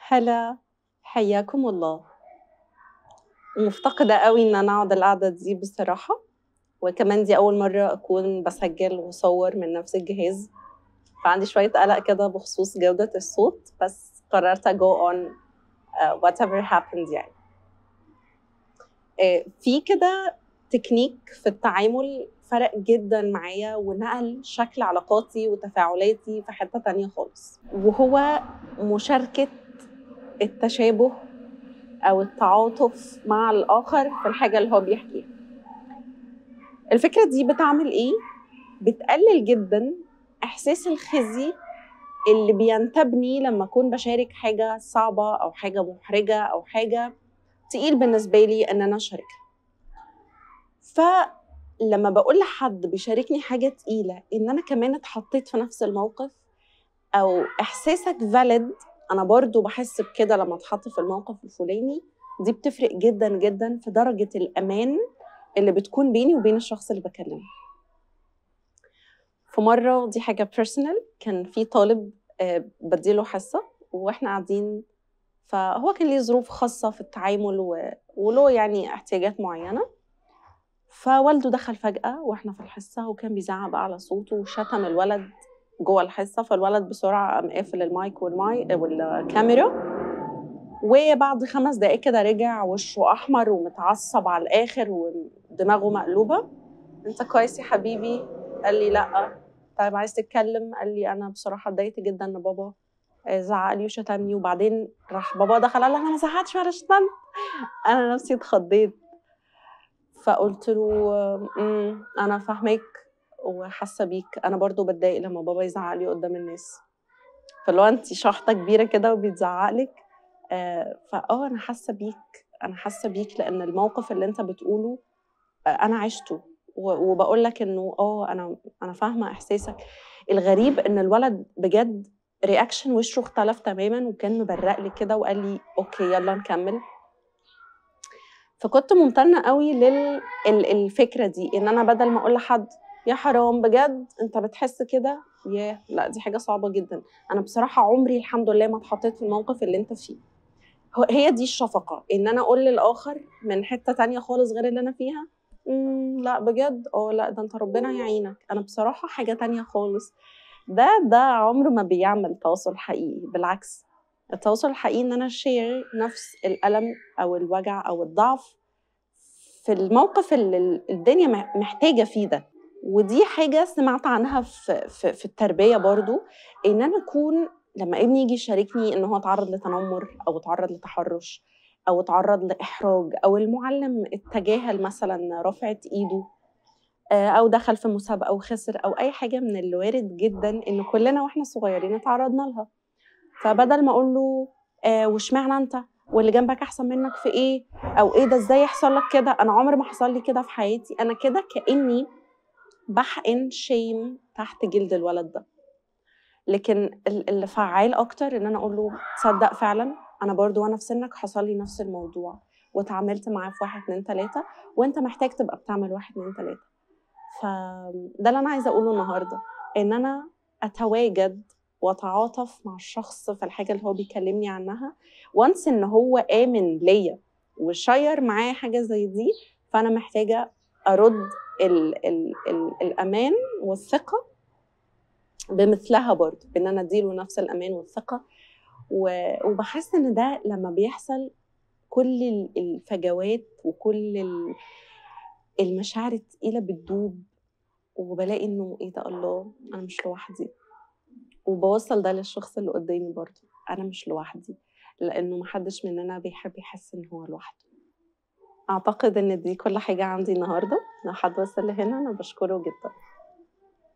هلا، حياكم الله. مفتقدة قوي إن أنا أقعد القعدة دي بصراحة، وكمان دي أول مرة أكون بسجل وصور من نفس الجهاز، فعندي شوية قلق كده بخصوص جودة الصوت، بس قررت go on whatever happens يعني. في كده تكنيك في التعامل فرق جدا معايا ونقل شكل علاقاتي وتفاعلاتي في حتة تانية خالص، وهو مشاركة التشابه أو التعاطف مع الآخر في الحاجة اللي هو بيحكيها. الفكرة دي بتعمل إيه؟ بتقلل جدا إحساس الخزي اللي بينتابني لما أكون بشارك حاجة صعبة أو حاجة محرجة أو حاجة تقيل بالنسبة لي إن أنا أشاركها. فلما بقول لحد بيشاركني حاجة تقيلة إن أنا كمان اتحطيت في نفس الموقف، أو إحساسك valid، أنا برضو بحس بكده لما اتحط في الموقف الفلاني، دي بتفرق جدا جدا في درجة الأمان اللي بتكون بيني وبين الشخص اللي بكلمه. في مرة، دي حاجة personal، كان في طالب بديله حصة وإحنا قاعدين، فهو كان ليه ظروف خاصة في التعامل وله يعني احتياجات معينة. فوالده دخل فجأة وإحنا في الحصة وكان بيزعق بأعلى صوته وشتم الولد جوه الحصة، فالولد بسرعة قام قافل المايك والكاميرا، وبعد 5 دقايق كده رجع وشه أحمر ومتعصب على الآخر ودماغه مقلوبة. أنت كويس يا حبيبي؟ قال لي لأ. طيب عايز تتكلم؟ قال لي أنا بصراحة اتضايقت جدا إن بابا زعق لي وشتمني. وبعدين راح بابا دخل قال له أنا ما زعقتش ولا شتمت. أنا نفسي اتخضيت، فقلت له أنا فاهمك وحاسة بيك، أنا برضو بتضايق لما بابا يزعق لي قدام الناس. فلو أنت شحطة كبيرة كده وبيتزعق لك، أنا حاسة بيك، أنا حاسة بيك لأن الموقف اللي أنت بتقوله أنا عشته، وبقول لك إنه أنا فاهمة إحساسك. الغريب إن الولد بجد رياكشن وشه اختلف تماما، وكان مبرق لي كده وقال لي أوكي يلا نكمل. فكنت ممتنة قوي للفكرة دي، إن أنا بدل ما أقول لحد يا حرام بجد أنت بتحس كده، لا دي حاجة صعبة جدا. أنا بصراحة عمري الحمد لله ما اتحطيت في الموقف اللي أنت فيه. هي دي الشفقة، إن أنا أقول للآخر من حتة تانية خالص غير اللي أنا فيها لا بجد لا ده أنت ربنا يعينك، أنا بصراحة حاجة تانية خالص. ده عمره ما بيعمل تواصل حقيقي، بالعكس. التواصل الحقيقي إن أنا شير نفس الألم أو الوجع أو الضعف في الموقف اللي الدنيا محتاجة فيه ده. ودي حاجة سمعت عنها في التربية برضو، إن أنا أكون لما ابني يجي يشاركني إن هو اتعرض لتنمر أو اتعرض لتحرش أو اتعرض لإحراج، أو المعلم اتجاهل مثلا رفعت إيده، أو دخل في مسابقة وخسر، أو أي حاجة من اللي وارد جدا إن كلنا وإحنا صغيرين اتعرضنا لها. فبدل ما أقول له واشمعنى أنت واللي جنبك أحسن منك في إيه، أو إيه ده إزاي يحصل لك كده، أنا عمر ما حصل لي كده في حياتي، أنا كده كأني بحقن شيم تحت جلد الولد ده. لكن اللي فعال أكتر إن أنا أقول له تصدق فعلا أنا برضو وأنا في سنك حصل لي نفس الموضوع واتعاملت معاه في 1 2 3، وأنت محتاج تبقى بتعمل 1 2 3. فده اللي أنا عايزة أقوله النهاردة، إن أنا أتواجد وأتعاطف مع الشخص في الحاجة اللي هو بيكلمني عنها، وانس إن هو آمن ليا وشير معاه حاجة زي دي، فأنا محتاجة أرد الأمان والثقة بمثلها برضه، بإن أنا أديله نفس الأمان والثقة. وبحس إن ده لما بيحصل كل الفجوات وكل المشاعر التقيلة بتدوب، وبلاقي إنه إيه ده، الله أنا مش لوحدي. وبوصل ده للشخص اللي قدامي برضه، أنا مش لوحدي، لأنه محدش مننا بيحب يحس إن هو لوحده. أعتقد إن دي كل حاجة عندي النهاردة. لو حد وصل لهنا أنا بشكره جدا.